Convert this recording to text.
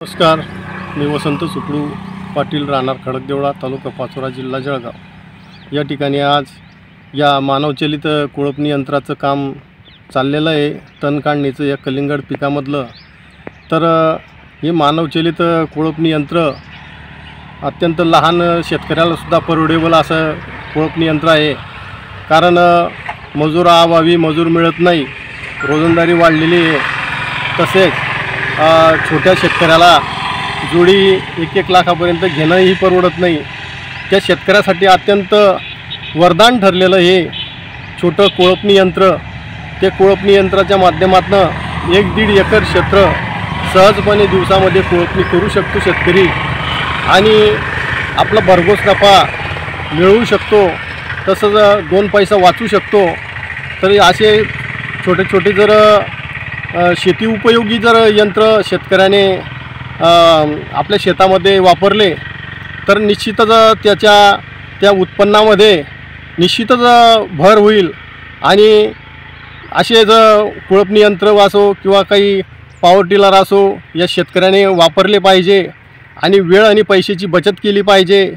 नमस्कार, मी वसंत सुपडू पाटील, राहणार खडकदेवळा, तालुका पाचोरा, जिल्हा जळगाव। या ठिकाणी आज या मानवचलित कोळपणी यंत्राचं काम चाललेलं आहे, तण काढणीचं या कलिंगड पिकामधलं। तर हे मानवचलित कोळपणी यंत्र अत्यंत लहान शेतकऱ्यालासुद्धा परवडेबल असं कोळपणी यंत्र आहे। कारण मजुराअभावी मजूर मिळत नाही, रोजंदारी वाढलेली आहे। तसेच छोट्या शेतकऱ्याला जोडी 1-1 लाखापर्यंत घेणंही परवडत नाही। त्या शेतकऱ्यासाठी अत्यंत वरदान ठरलेलं हे छोटं कोळपणी यंत्र। ते कोळपणी यंत्राच्या माध्यमातून 1-1.5 एकर क्षेत्र सहजपणे दिवसामध्ये कोळपणी करू शकतो शेतकरी आणि आपला भरघोस नफा मिळवू शकतो। तसंच 2 पैसा वाचू शकतो। तरी असे छोटे छोटे जर शेती उपयोगी जर यंत्र शेतकऱ्याने आपल्या शेतामध्ये वापरले तर निश्चितच त्या उत्पन्नामध्ये निश्चितच भर होईल। आणि असे जर कोळपणी यंत्र असो किंवा काही पॉवर टिलर असो या शेतकऱ्याने वापरले पाहिजे आणि वेळ आणि पैशाची बचत केली पाहिजे।